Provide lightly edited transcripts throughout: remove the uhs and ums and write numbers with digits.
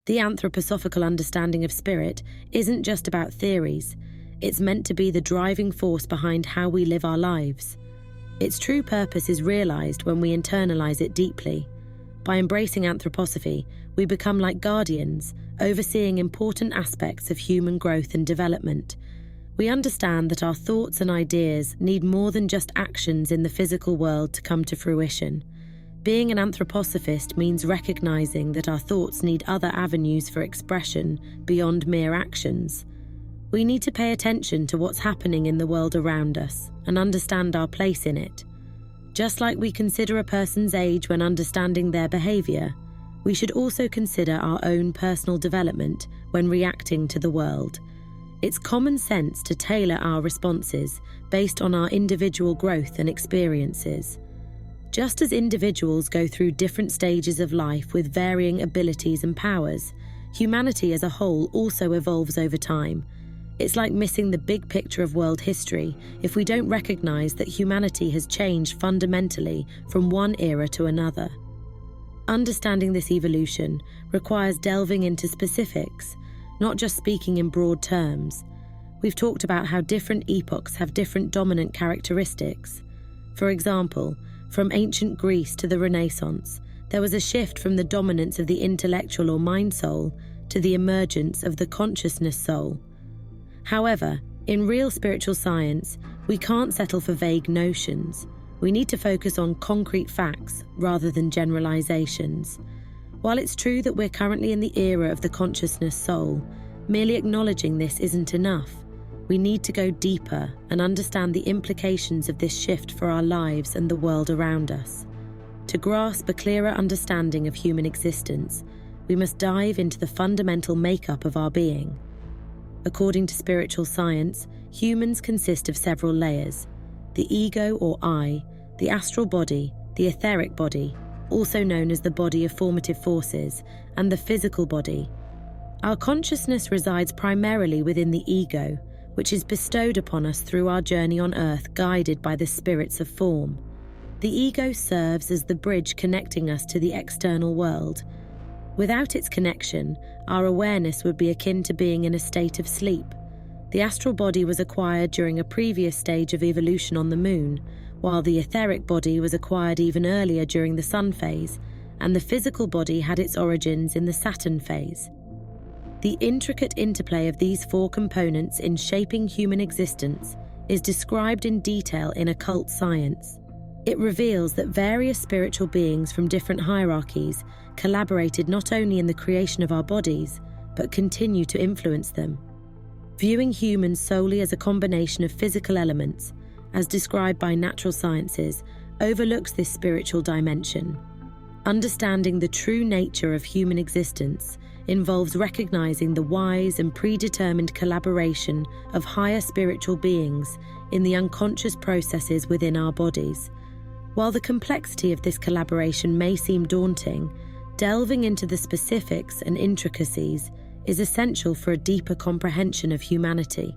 The anthroposophical understanding of spirit isn't just about theories. It's meant to be the driving force behind how we live our lives. Its true purpose is realized when we internalize it deeply. By embracing anthroposophy, we become like guardians, overseeing important aspects of human growth and development. We understand that our thoughts and ideas need more than just actions in the physical world to come to fruition. Being an anthroposophist means recognizing that our thoughts need other avenues for expression beyond mere actions. We need to pay attention to what's happening in the world around us and understand our place in it. Just like we consider a person's age when understanding their behavior, we should also consider our own personal development when reacting to the world. It's common sense to tailor our responses based on our individual growth and experiences. Just as individuals go through different stages of life with varying abilities and powers, humanity as a whole also evolves over time. It's like missing the big picture of world history if we don't recognize that humanity has changed fundamentally from one era to another. Understanding this evolution requires delving into specifics, not just speaking in broad terms. We've talked about how different epochs have different dominant characteristics. For example, from ancient Greece to the Renaissance, there was a shift from the dominance of the intellectual or mind soul to the emergence of the consciousness soul. However, in real spiritual science, we can't settle for vague notions. We need to focus on concrete facts rather than generalizations. While it's true that we're currently in the era of the consciousness soul, merely acknowledging this isn't enough. We need to go deeper and understand the implications of this shift for our lives and the world around us. To grasp a clearer understanding of human existence, we must dive into the fundamental makeup of our being. According to spiritual science, humans consist of several layers: the ego or I, the astral body, the etheric body, also known as the body of formative forces, and the physical body. Our consciousness resides primarily within the ego, which is bestowed upon us through our journey on earth, guided by the spirits of form. The ego serves as the bridge connecting us to the external world. Without its connection, our awareness would be akin to being in a state of sleep. The astral body was acquired during a previous stage of evolution on the moon, while the etheric body was acquired even earlier during the sun phase, and the physical body had its origins in the Saturn phase. The intricate interplay of these four components in shaping human existence is described in detail in occult science. It reveals that various spiritual beings from different hierarchies collaborated not only in the creation of our bodies, but continue to influence them. Viewing humans solely as a combination of physical elements, as described by natural sciences, overlooks this spiritual dimension. Understanding the true nature of human existence involves recognizing the wise and predetermined collaboration of higher spiritual beings in the unconscious processes within our bodies. While the complexity of this collaboration may seem daunting, delving into the specifics and intricacies is essential for a deeper comprehension of humanity.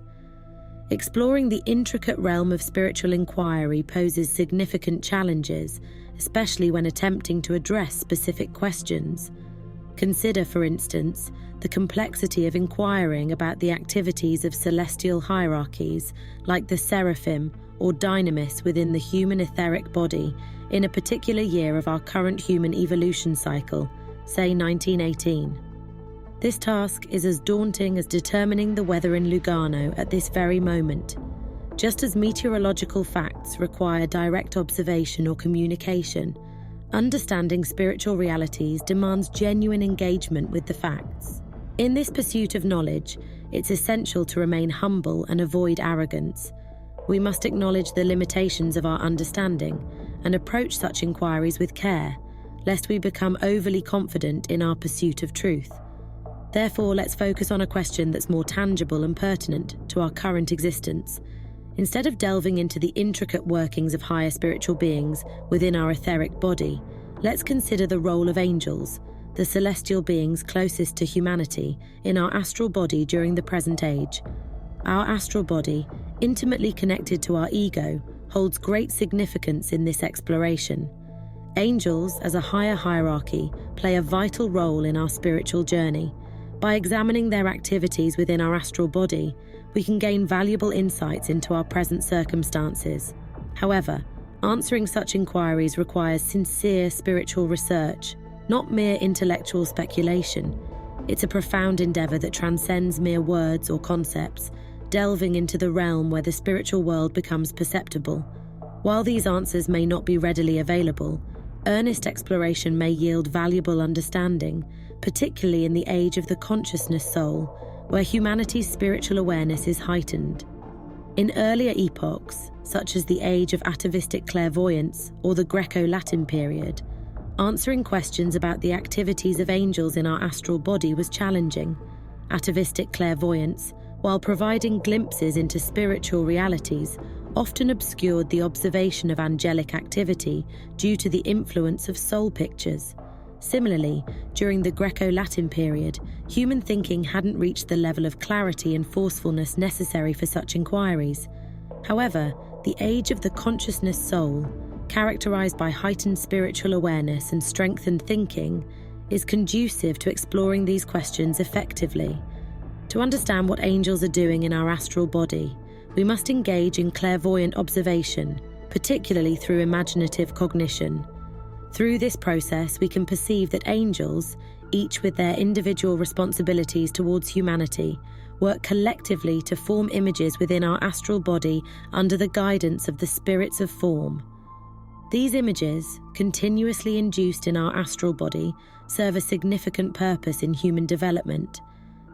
Exploring the intricate realm of spiritual inquiry poses significant challenges, especially when attempting to address specific questions. Consider, for instance, the complexity of inquiring about the activities of celestial hierarchies like the seraphim or dynamis within the human etheric body in a particular year of our current human evolution cycle, say 1918. This task is as daunting as determining the weather in Lugano at this very moment. Just as meteorological facts require direct observation or communication, understanding spiritual realities demands genuine engagement with the facts. In this pursuit of knowledge, it's essential to remain humble and avoid arrogance. We must acknowledge the limitations of our understanding and approach such inquiries with care, lest we become overly confident in our pursuit of truth. Therefore, let's focus on a question that's more tangible and pertinent to our current existence. Instead of delving into the intricate workings of higher spiritual beings within our etheric body, let's consider the role of angels, the celestial beings closest to humanity, in our astral body during the present age. Our astral body, intimately connected to our ego, holds great significance in this exploration. Angels, as a higher hierarchy, play a vital role in our spiritual journey. By examining their activities within our astral body, we can gain valuable insights into our present circumstances. However, answering such inquiries requires sincere spiritual research, not mere intellectual speculation. It's a profound endeavor that transcends mere words or concepts, delving into the realm where the spiritual world becomes perceptible. While these answers may not be readily available, earnest exploration may yield valuable understanding, particularly in the age of the consciousness soul, where humanity's spiritual awareness is heightened. In earlier epochs, such as the age of atavistic clairvoyance or the Greco-Latin period, answering questions about the activities of angels in our astral body was challenging. Atavistic clairvoyance, while providing glimpses into spiritual realities, often obscured the observation of angelic activity due to the influence of soul pictures. Similarly, during the Greco-Latin period, human thinking hadn't reached the level of clarity and forcefulness necessary for such inquiries. However, the age of the consciousness soul, characterized by heightened spiritual awareness and strengthened thinking, is conducive to exploring these questions effectively. To understand what angels are doing in our astral body, we must engage in clairvoyant observation, particularly through imaginative cognition. Through this process, we can perceive that angels, each with their individual responsibilities towards humanity, work collectively to form images within our astral body under the guidance of the spirits of form. These images, continuously induced in our astral body, serve a significant purpose in human development.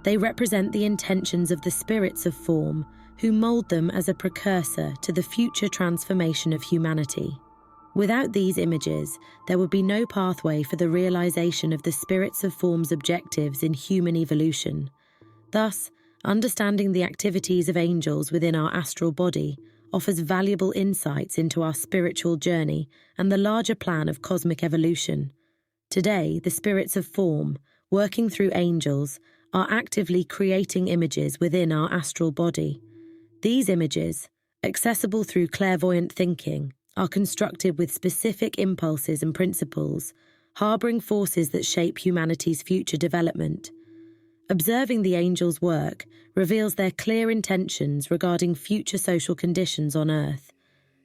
They represent the intentions of the spirits of form, who mold them as a precursor to the future transformation of humanity. Without these images, there would be no pathway for the realization of the spirits of form's objectives in human evolution. Thus, understanding the activities of angels within our astral body offers valuable insights into our spiritual journey and the larger plan of cosmic evolution. Today, the spirits of form, working through angels, are actively creating images within our astral body. These images, accessible through clairvoyant thinking, are constructed with specific impulses and principles, harboring forces that shape humanity's future development. Observing the angels' work reveals their clear intentions regarding future social conditions on Earth.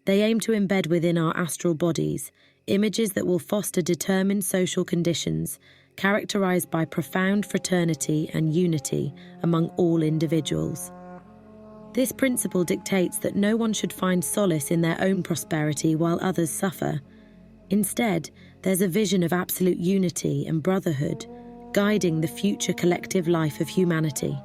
They aim to embed within our astral bodies images that will foster determined social conditions characterized by profound fraternity and unity among all individuals. This principle dictates that no one should find solace in their own prosperity while others suffer. Instead, there's a vision of absolute unity and brotherhood, guiding the future collective life of humanity.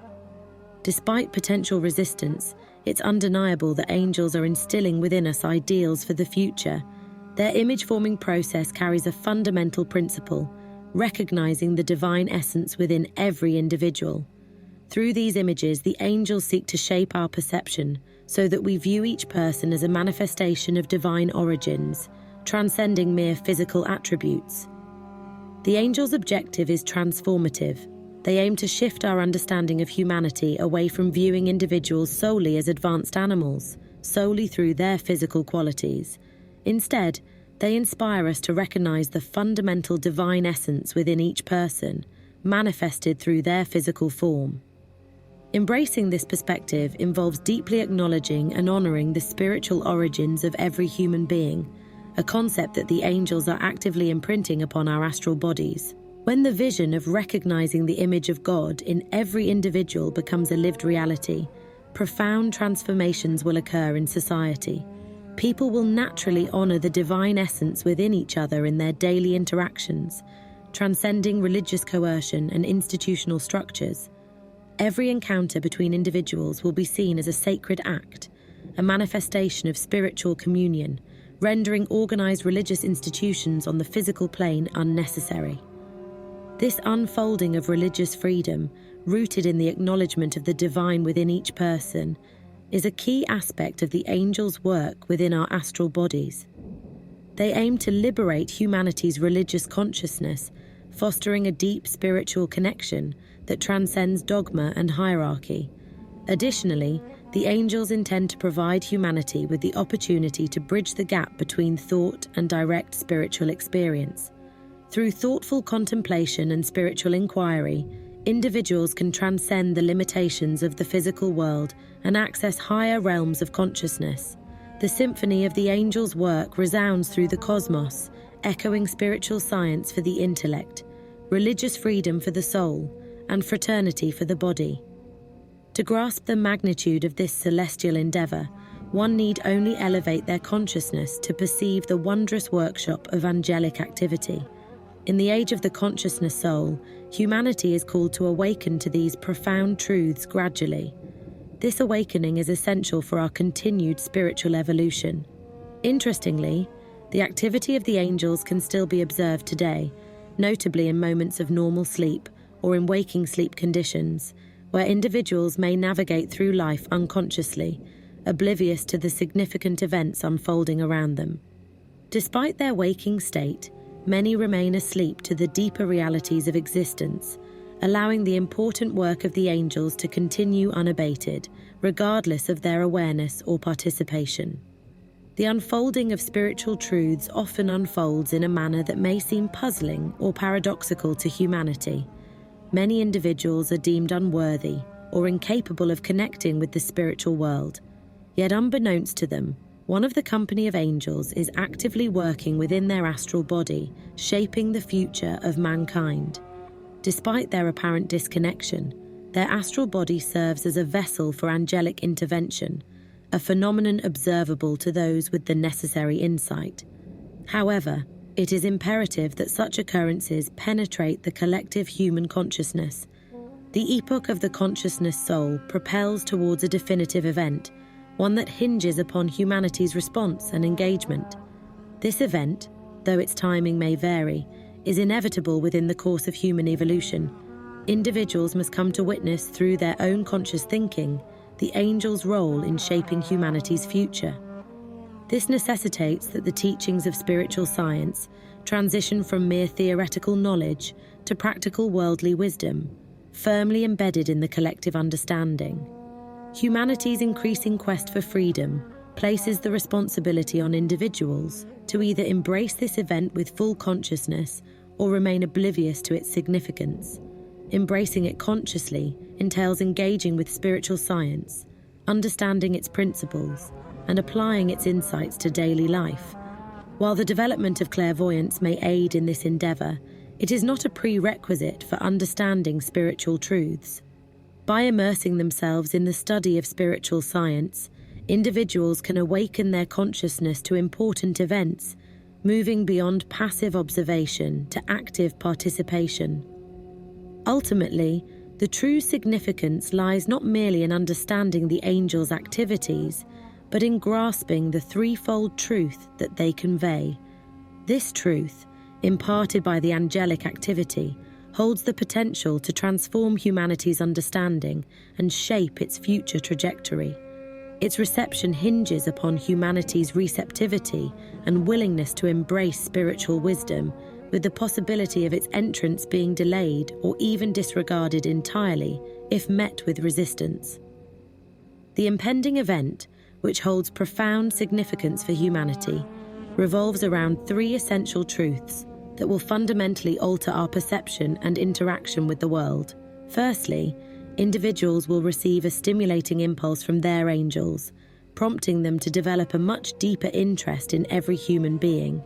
Despite potential resistance, it's undeniable that angels are instilling within us ideals for the future. Their image-forming process carries a fundamental principle, recognizing the divine essence within every individual. Through these images, the angels seek to shape our perception so that we view each person as a manifestation of divine origins, transcending mere physical attributes. The angels' objective is transformative. They aim to shift our understanding of humanity away from viewing individuals solely as advanced animals, solely through their physical qualities. Instead, they inspire us to recognize the fundamental divine essence within each person, manifested through their physical form. Embracing this perspective involves deeply acknowledging and honoring the spiritual origins of every human being, a concept that the angels are actively imprinting upon our astral bodies. When the vision of recognizing the image of God in every individual becomes a lived reality, profound transformations will occur in society. People will naturally honor the divine essence within each other in their daily interactions, transcending religious coercion and institutional structures. Every encounter between individuals will be seen as a sacred act, a manifestation of spiritual communion, rendering organized religious institutions on the physical plane unnecessary. This unfolding of religious freedom, rooted in the acknowledgement of the divine within each person, is a key aspect of the angels' work within our astral bodies. They aim to liberate humanity's religious consciousness, fostering a deep spiritual connection that transcends dogma and hierarchy. Additionally, the angels intend to provide humanity with the opportunity to bridge the gap between thought and direct spiritual experience. Through thoughtful contemplation and spiritual inquiry, individuals can transcend the limitations of the physical world and access higher realms of consciousness. The symphony of the angels' work resounds through the cosmos, echoing spiritual science for the intellect, religious freedom for the soul, and fraternity for the body. To grasp the magnitude of this celestial endeavor, one need only elevate their consciousness to perceive the wondrous workshop of angelic activity. In the age of the consciousness soul, humanity is called to awaken to these profound truths gradually. This awakening is essential for our continued spiritual evolution. Interestingly, the activity of the angels can still be observed today, notably in moments of normal sleep or in waking sleep conditions, where individuals may navigate through life unconsciously, oblivious to the significant events unfolding around them. Despite their waking state, many remain asleep to the deeper realities of existence, allowing the important work of the angels to continue unabated, regardless of their awareness or participation. The unfolding of spiritual truths often unfolds in a manner that may seem puzzling or paradoxical to humanity. Many individuals are deemed unworthy or incapable of connecting with the spiritual world. Yet unbeknownst to them, one of the company of angels is actively working within their astral body, shaping the future of mankind. Despite their apparent disconnection, their astral body serves as a vessel for angelic intervention, a phenomenon observable to those with the necessary insight. However, it is imperative that such occurrences penetrate the collective human consciousness. The epoch of the consciousness soul propels towards a definitive event, one that hinges upon humanity's response and engagement. This event, though its timing may vary, is inevitable within the course of human evolution. Individuals must come to witness through their own conscious thinking the angel's role in shaping humanity's future. This necessitates that the teachings of spiritual science transition from mere theoretical knowledge to practical worldly wisdom, firmly embedded in the collective understanding. Humanity's increasing quest for freedom places the responsibility on individuals to either embrace this event with full consciousness or remain oblivious to its significance. Embracing it consciously entails engaging with spiritual science, understanding its principles, and applying its insights to daily life. While the development of clairvoyance may aid in this endeavor, it is not a prerequisite for understanding spiritual truths. By immersing themselves in the study of spiritual science, individuals can awaken their consciousness to important events, moving beyond passive observation to active participation. Ultimately, the true significance lies not merely in understanding the angels' activities, but in grasping the threefold truth that they convey. This truth, imparted by the angelic activity, holds the potential to transform humanity's understanding and shape its future trajectory. Its reception hinges upon humanity's receptivity and willingness to embrace spiritual wisdom, with the possibility of its entrance being delayed or even disregarded entirely if met with resistance. The impending event, which holds profound significance for humanity, revolves around three essential truths that will fundamentally alter our perception and interaction with the world. Firstly, individuals will receive a stimulating impulse from their angels, prompting them to develop a much deeper interest in every human being.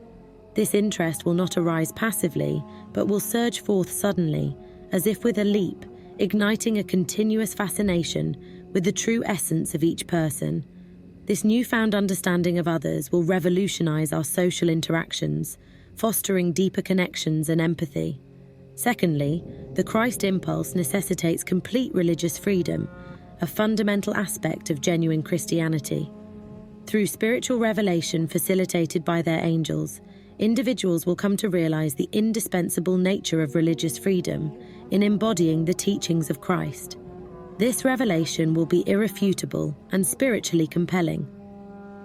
This interest will not arise passively, but will surge forth suddenly, as if with a leap, igniting a continuous fascination with the true essence of each person. This newfound understanding of others will revolutionize our social interactions, fostering deeper connections and empathy. Secondly, the Christ impulse necessitates complete religious freedom, a fundamental aspect of genuine Christianity. Through spiritual revelation facilitated by their angels, individuals will come to realize the indispensable nature of religious freedom in embodying the teachings of Christ. This revelation will be irrefutable and spiritually compelling.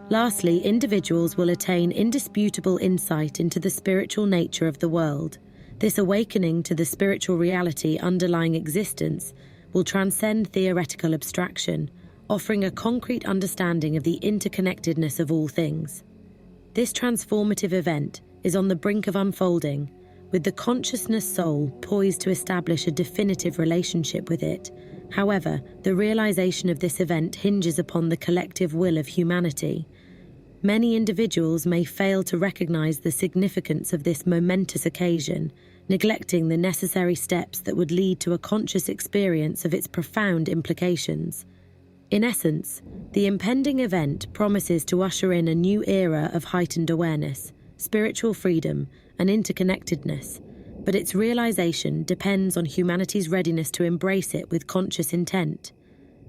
Lastly, individuals will attain indisputable insight into the spiritual nature of the world. This awakening to the spiritual reality underlying existence will transcend theoretical abstraction, offering a concrete understanding of the interconnectedness of all things. This transformative event is on the brink of unfolding, with the consciousness soul poised to establish a definitive relationship with it. However, the realization of this event hinges upon the collective will of humanity. Many individuals may fail to recognize the significance of this momentous occasion, neglecting the necessary steps that would lead to a conscious experience of its profound implications. In essence, the impending event promises to usher in a new era of heightened awareness, spiritual freedom, and interconnectedness, but its realization depends on humanity's readiness to embrace it with conscious intent.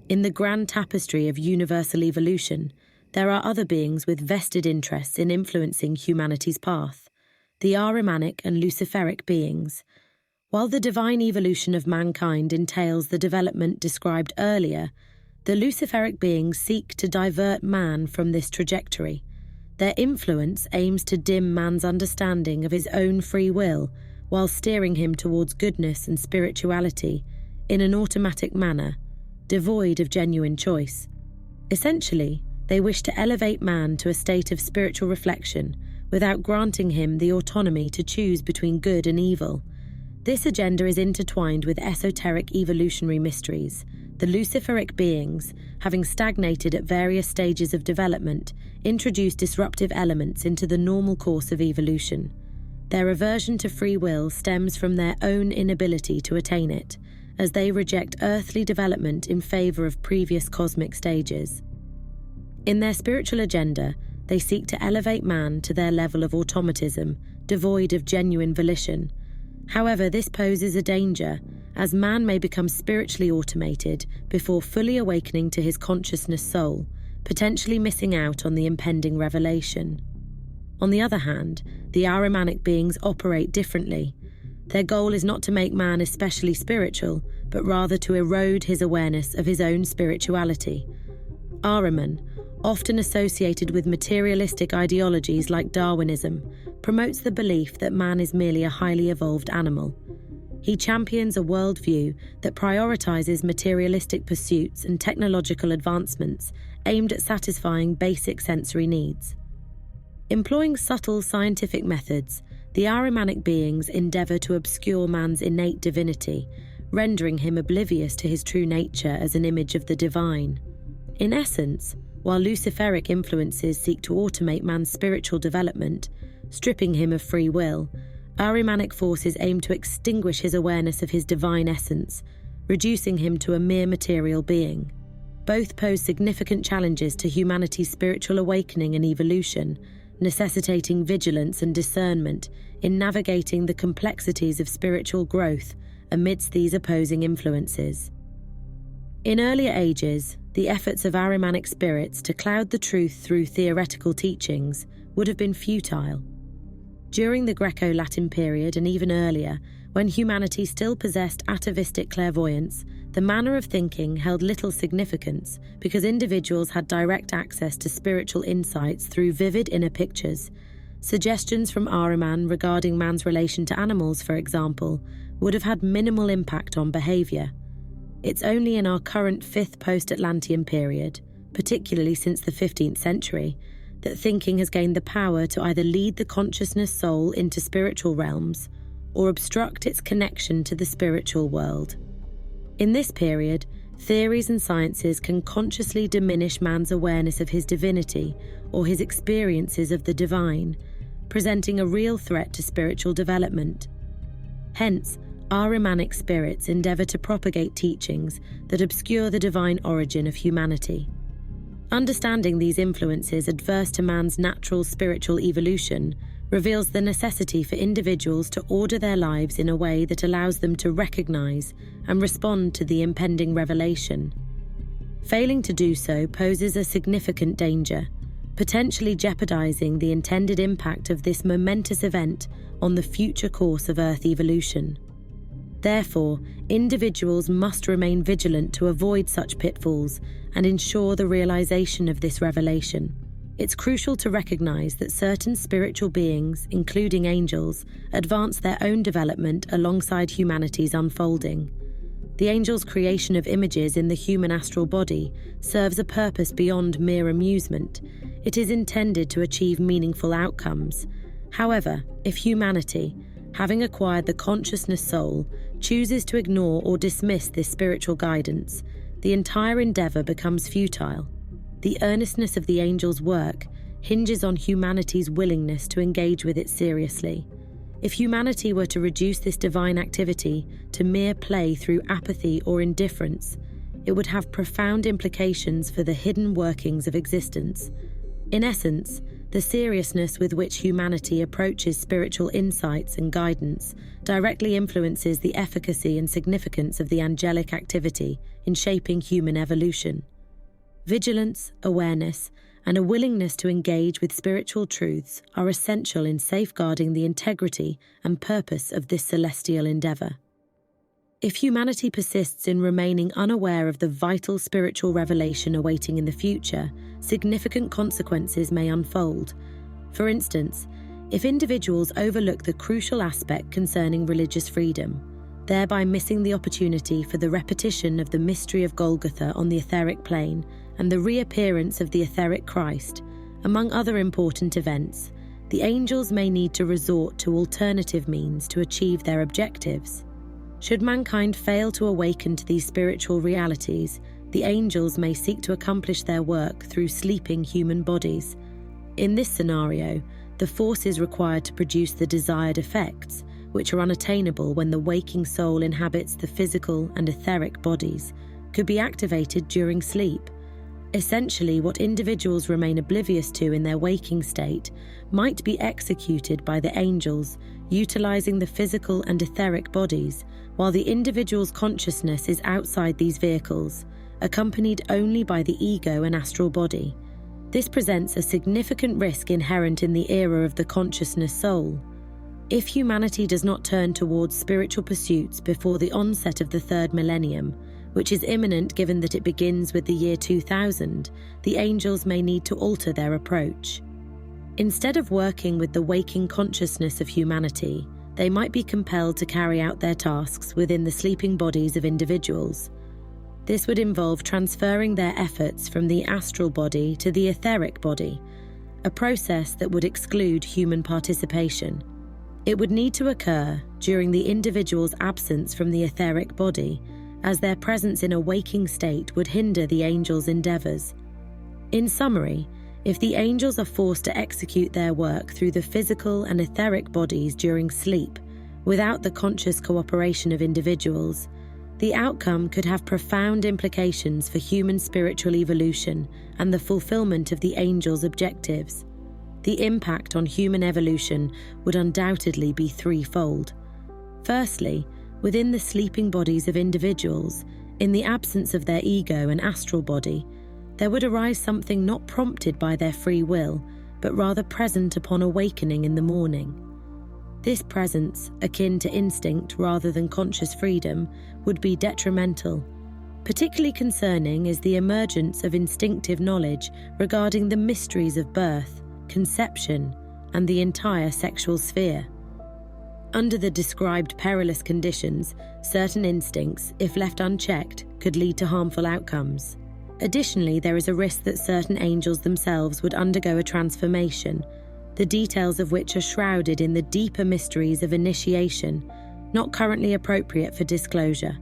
In the grand tapestry of universal evolution, there are other beings with vested interests in influencing humanity's path, the Ahrimanic and Luciferic beings. While the divine evolution of mankind entails the development described earlier, the Luciferic beings seek to divert man from this trajectory. Their influence aims to dim man's understanding of his own free will, while steering him towards goodness and spirituality in an automatic manner, devoid of genuine choice. Essentially, they wish to elevate man to a state of spiritual reflection without granting him the autonomy to choose between good and evil. This agenda is intertwined with esoteric evolutionary mysteries. The Luciferic beings, having stagnated at various stages of development, introduce disruptive elements into the normal course of evolution. Their aversion to free will stems from their own inability to attain it, as they reject earthly development in favor of previous cosmic stages. In their spiritual agenda, they seek to elevate man to their level of automatism, devoid of genuine volition. However, this poses a danger, as man may become spiritually automated before fully awakening to his consciousness soul, potentially missing out on the impending revelation. On the other hand, the Ahrimanic beings operate differently. Their goal is not to make man especially spiritual, but rather to erode his awareness of his own spirituality. Ahriman, often associated with materialistic ideologies like Darwinism, promotes the belief that man is merely a highly evolved animal. He champions a worldview that prioritizes materialistic pursuits and technological advancements aimed at satisfying basic sensory needs. Employing subtle scientific methods, the Ahrimanic beings endeavor to obscure man's innate divinity, rendering him oblivious to his true nature as an image of the divine. In essence, while Luciferic influences seek to automate man's spiritual development, stripping him of free will, Ahrimanic forces aim to extinguish his awareness of his divine essence, reducing him to a mere material being. Both pose significant challenges to humanity's spiritual awakening and evolution, necessitating vigilance and discernment in navigating the complexities of spiritual growth amidst these opposing influences. In earlier ages, the efforts of Ahrimanic spirits to cloud the truth through theoretical teachings would have been futile. During the Greco-Latin period and even earlier, when humanity still possessed atavistic clairvoyance, the manner of thinking held little significance because individuals had direct access to spiritual insights through vivid inner pictures. Suggestions from Ahriman regarding man's relation to animals, for example, would have had minimal impact on behavior. It's only in our current 5th post-Atlantean period, particularly since the 15th century, that thinking has gained the power to either lead the consciousness soul into spiritual realms or obstruct its connection to the spiritual world. In this period, theories and sciences can consciously diminish man's awareness of his divinity or his experiences of the divine, presenting a real threat to spiritual development. Hence, Ahrimanic spirits endeavor to propagate teachings that obscure the divine origin of humanity. Understanding these influences adverse to man's natural spiritual evolution reveals the necessity for individuals to order their lives in a way that allows them to recognize and respond to the impending revelation. Failing to do so poses a significant danger, potentially jeopardizing the intended impact of this momentous event on the future course of Earth evolution. Therefore, individuals must remain vigilant to avoid such pitfalls and ensure the realization of this revelation. It's crucial to recognize that certain spiritual beings, including angels, advance their own development alongside humanity's unfolding. The angel's creation of images in the human astral body serves a purpose beyond mere amusement. It is intended to achieve meaningful outcomes. However, if humanity, having acquired the consciousness soul, chooses to ignore or dismiss this spiritual guidance, the entire endeavor becomes futile. The earnestness of the angel's work hinges on humanity's willingness to engage with it seriously. If humanity were to reduce this divine activity to mere play through apathy or indifference, it would have profound implications for the hidden workings of existence. In essence, the seriousness with which humanity approaches spiritual insights and guidance directly influences the efficacy and significance of the angelic activity in shaping human evolution. Vigilance, awareness, and a willingness to engage with spiritual truths are essential in safeguarding the integrity and purpose of this celestial endeavor. If humanity persists in remaining unaware of the vital spiritual revelation awaiting in the future, significant consequences may unfold. For instance, if individuals overlook the crucial aspect concerning religious freedom, thereby missing the opportunity for the repetition of the mystery of Golgotha on the etheric plane and the reappearance of the etheric Christ, among other important events, the angels may need to resort to alternative means to achieve their objectives. Should mankind fail to awaken to these spiritual realities, the angels may seek to accomplish their work through sleeping human bodies. In this scenario, the forces required to produce the desired effects, which are unattainable when the waking soul inhabits the physical and etheric bodies, could be activated during sleep. Essentially, what individuals remain oblivious to in their waking state might be executed by the angels, utilizing the physical and etheric bodies, while the individual's consciousness is outside these vehicles, accompanied only by the ego and astral body. This presents a significant risk inherent in the era of the consciousness soul. If humanity does not turn towards spiritual pursuits before the onset of the third millennium, which is imminent given that it begins with the year 2000, the angels may need to alter their approach. Instead of working with the waking consciousness of humanity, they might be compelled to carry out their tasks within the sleeping bodies of individuals. This would involve transferring their efforts from the astral body to the etheric body, a process that would exclude human participation. It would need to occur during the individual's absence from the etheric body, as their presence in a waking state would hinder the angels' endeavors. In summary, if the angels are forced to execute their work through the physical and etheric bodies during sleep, without the conscious cooperation of individuals, the outcome could have profound implications for human spiritual evolution and the fulfillment of the angels' objectives. The impact on human evolution would undoubtedly be threefold. Firstly, within the sleeping bodies of individuals, in the absence of their ego and astral body, there would arise something not prompted by their free will, but rather present upon awakening in the morning. This presence, akin to instinct rather than conscious freedom, would be detrimental. Particularly concerning is the emergence of instinctive knowledge regarding the mysteries of birth, conception, and the entire sexual sphere. Under the described perilous conditions, certain instincts, if left unchecked, could lead to harmful outcomes. Additionally, there is a risk that certain angels themselves would undergo a transformation, the details of which are shrouded in the deeper mysteries of initiation, not currently appropriate for disclosure.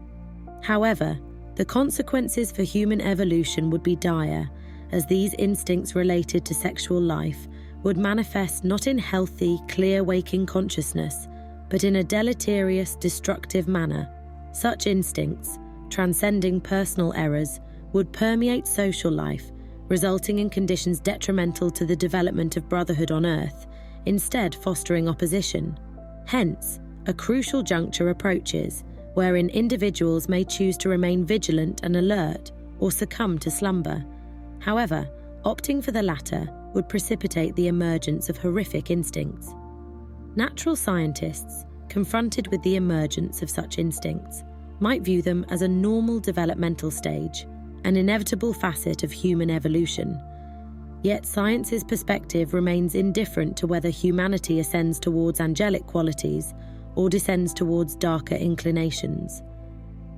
However, the consequences for human evolution would be dire, as these instincts related to sexual life would manifest not in healthy, clear waking consciousness, but in a deleterious, destructive manner. Such instincts, transcending personal errors, would permeate social life, resulting in conditions detrimental to the development of brotherhood on Earth, instead fostering opposition. Hence, a crucial juncture approaches, wherein individuals may choose to remain vigilant and alert or succumb to slumber. However, opting for the latter would precipitate the emergence of horrific instincts. Natural scientists, confronted with the emergence of such instincts, might view them as a normal developmental stage, an inevitable facet of human evolution. Yet science's perspective remains indifferent to whether humanity ascends towards angelic qualities or descends towards darker inclinations.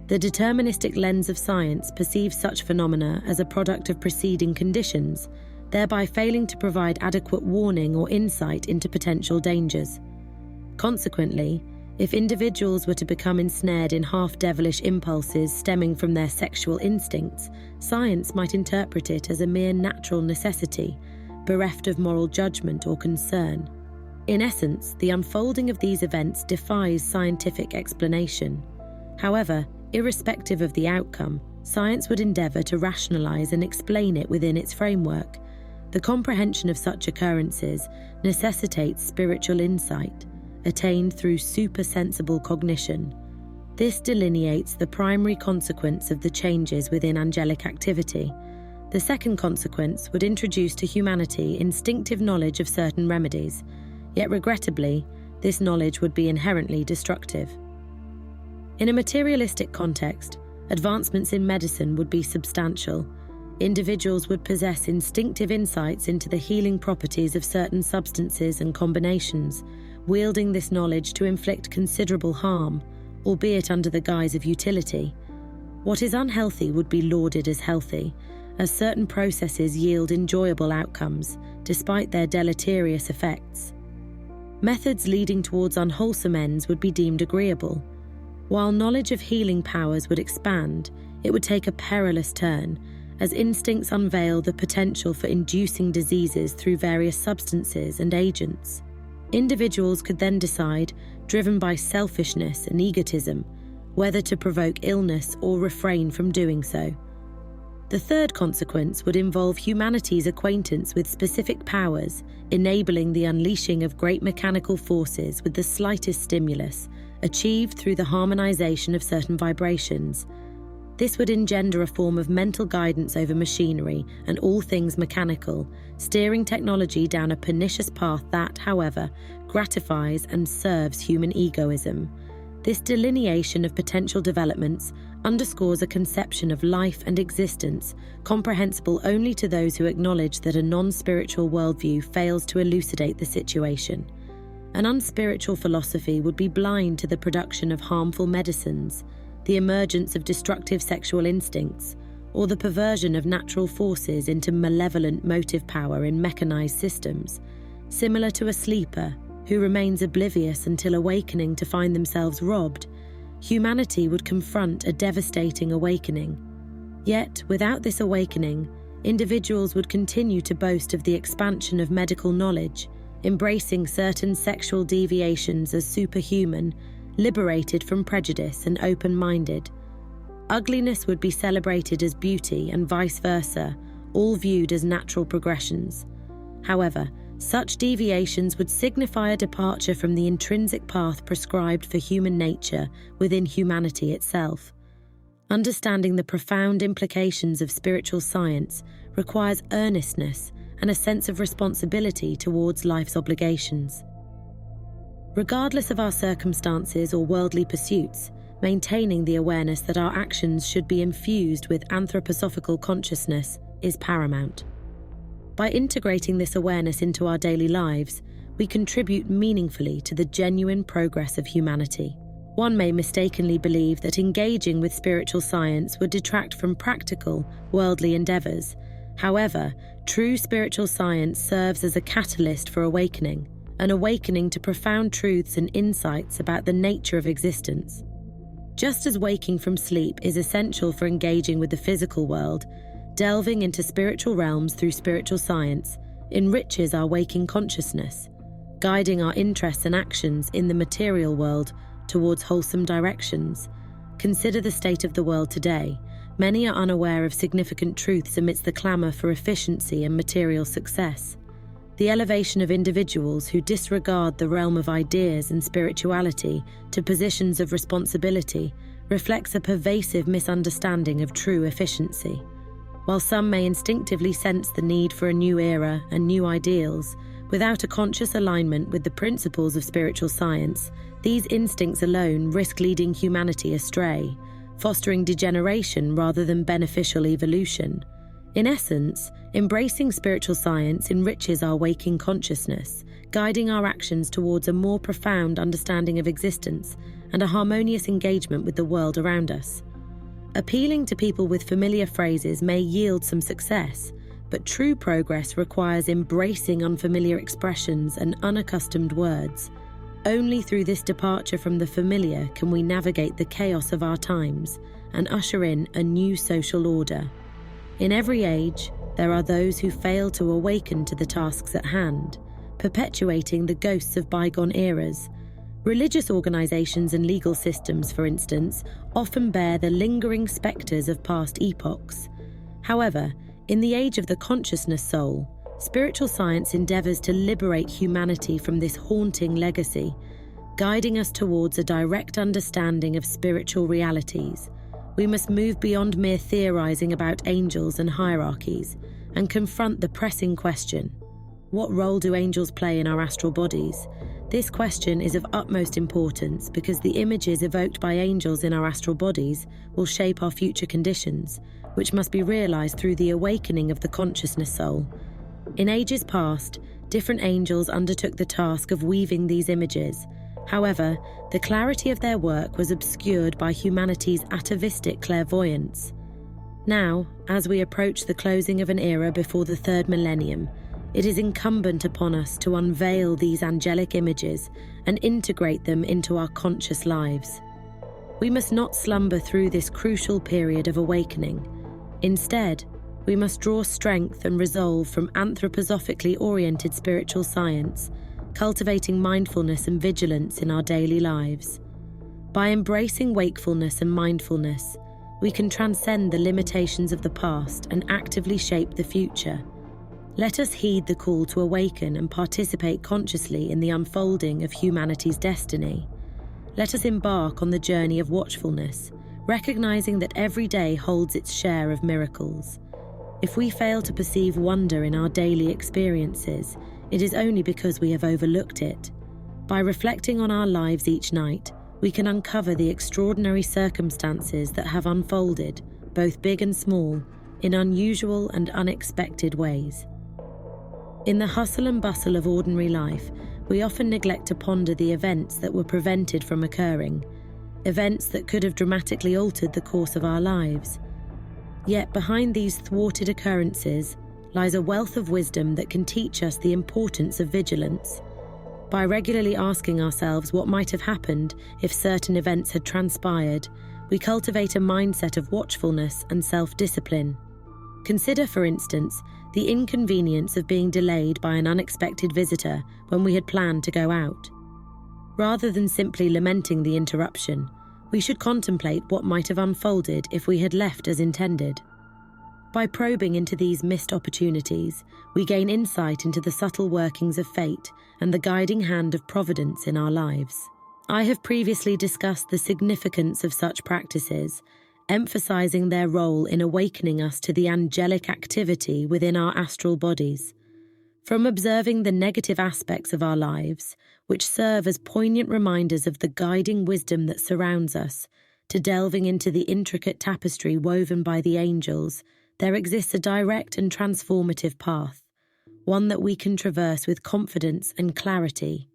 The deterministic lens of science perceives such phenomena as a product of preceding conditions, thereby failing to provide adequate warning or insight into potential dangers. Consequently, if individuals were to become ensnared in half-devilish impulses stemming from their sexual instincts, science might interpret it as a mere natural necessity, bereft of moral judgment or concern. In essence, the unfolding of these events defies scientific explanation. However, irrespective of the outcome, science would endeavour to rationalise and explain it within its framework. The comprehension of such occurrences necessitates spiritual insight, attained through supersensible cognition. This delineates the primary consequence of the changes within angelic activity. The second consequence would introduce to humanity instinctive knowledge of certain remedies, yet regrettably, this knowledge would be inherently destructive. In a materialistic context, advancements in medicine would be substantial. Individuals would possess instinctive insights into the healing properties of certain substances and combinations, wielding this knowledge to inflict considerable harm, albeit under the guise of utility. What is unhealthy would be lauded as healthy, as certain processes yield enjoyable outcomes, despite their deleterious effects. Methods leading towards unwholesome ends would be deemed agreeable. While knowledge of healing powers would expand, it would take a perilous turn, as instincts unveil the potential for inducing diseases through various substances and agents. Individuals could then decide, driven by selfishness and egotism, whether to provoke illness or refrain from doing so. The third consequence would involve humanity's acquaintance with specific powers, enabling the unleashing of great mechanical forces with the slightest stimulus, achieved through the harmonization of certain vibrations. This would engender a form of mental guidance over machinery and all things mechanical, steering technology down a pernicious path that, however, gratifies and serves human egoism. This delineation of potential developments underscores a conception of life and existence comprehensible only to those who acknowledge that a non-spiritual worldview fails to elucidate the situation. An unspiritual philosophy would be blind to the production of harmful medicines, the emergence of destructive sexual instincts, or the perversion of natural forces into malevolent motive power in mechanized systems, similar to a sleeper who remains oblivious until awakening to find themselves robbed. Humanity would confront a devastating awakening. Yet, without this awakening, individuals would continue to boast of the expansion of medical knowledge, embracing certain sexual deviations as superhuman, liberated from prejudice and open-minded. Ugliness would be celebrated as beauty and vice versa, all viewed as natural progressions. However, such deviations would signify a departure from the intrinsic path prescribed for human nature within humanity itself. Understanding the profound implications of spiritual science requires earnestness and a sense of responsibility towards life's obligations. Regardless of our circumstances or worldly pursuits, maintaining the awareness that our actions should be infused with anthroposophical consciousness is paramount. By integrating this awareness into our daily lives, we contribute meaningfully to the genuine progress of humanity. One may mistakenly believe that engaging with spiritual science would detract from practical, worldly endeavors. However, true spiritual science serves as a catalyst for awakening, an awakening to profound truths and insights about the nature of existence. Just as waking from sleep is essential for engaging with the physical world, delving into spiritual realms through spiritual science enriches our waking consciousness, guiding our interests and actions in the material world towards wholesome directions. Consider the state of the world today. Many are unaware of significant truths amidst the clamour for efficiency and material success. The elevation of individuals who disregard the realm of ideas and spirituality to positions of responsibility reflects a pervasive misunderstanding of true efficiency. While some may instinctively sense the need for a new era and new ideals, without a conscious alignment with the principles of spiritual science, these instincts alone risk leading humanity astray, fostering degeneration rather than beneficial evolution. In essence, embracing spiritual science enriches our waking consciousness, guiding our actions towards a more profound understanding of existence and a harmonious engagement with the world around us. Appealing to people with familiar phrases may yield some success, but true progress requires embracing unfamiliar expressions and unaccustomed words. Only through this departure from the familiar can we navigate the chaos of our times and usher in a new social order. In every age, there are those who fail to awaken to the tasks at hand, perpetuating the ghosts of bygone eras. Religious organizations and legal systems, for instance, often bear the lingering specters of past epochs. However, in the age of the consciousness soul, spiritual science endeavors to liberate humanity from this haunting legacy, guiding us towards a direct understanding of spiritual realities. We must move beyond mere theorizing about angels and hierarchies and confront the pressing question: what role do angels play in our astral bodies? This question is of utmost importance because the images evoked by angels in our astral bodies will shape our future conditions, which must be realized through the awakening of the consciousness soul. In ages past, different angels undertook the task of weaving these images. However, the clarity of their work was obscured by humanity's atavistic clairvoyance. Now, as we approach the closing of an era before the third millennium, it is incumbent upon us to unveil these angelic images and integrate them into our conscious lives. We must not slumber through this crucial period of awakening. Instead, we must draw strength and resolve from anthroposophically oriented spiritual science, cultivating mindfulness and vigilance in our daily lives. By embracing wakefulness and mindfulness, we can transcend the limitations of the past and actively shape the future. Let us heed the call to awaken and participate consciously in the unfolding of humanity's destiny. Let us embark on the journey of watchfulness, recognizing that every day holds its share of miracles. If we fail to perceive wonder in our daily experiences, it is only because we have overlooked it. By reflecting on our lives each night, we can uncover the extraordinary circumstances that have unfolded, both big and small, in unusual and unexpected ways. In the hustle and bustle of ordinary life, we often neglect to ponder the events that were prevented from occurring, events that could have dramatically altered the course of our lives. Yet behind these thwarted occurrences lies a wealth of wisdom that can teach us the importance of vigilance. By regularly asking ourselves what might have happened if certain events had transpired, we cultivate a mindset of watchfulness and self-discipline. Consider, for instance, the inconvenience of being delayed by an unexpected visitor when we had planned to go out. Rather than simply lamenting the interruption, we should contemplate what might have unfolded if we had left as intended. By probing into these missed opportunities, we gain insight into the subtle workings of fate and the guiding hand of providence in our lives. I have previously discussed the significance of such practices, emphasizing their role in awakening us to the angelic activity within our astral bodies. From observing the negative aspects of our lives, which serve as poignant reminders of the guiding wisdom that surrounds us, to delving into the intricate tapestry woven by the angels, there exists a direct and transformative path, one that we can traverse with confidence and clarity.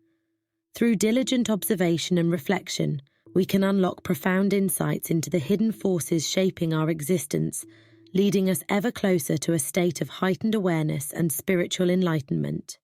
Through diligent observation and reflection, we can unlock profound insights into the hidden forces shaping our existence, leading us ever closer to a state of heightened awareness and spiritual enlightenment.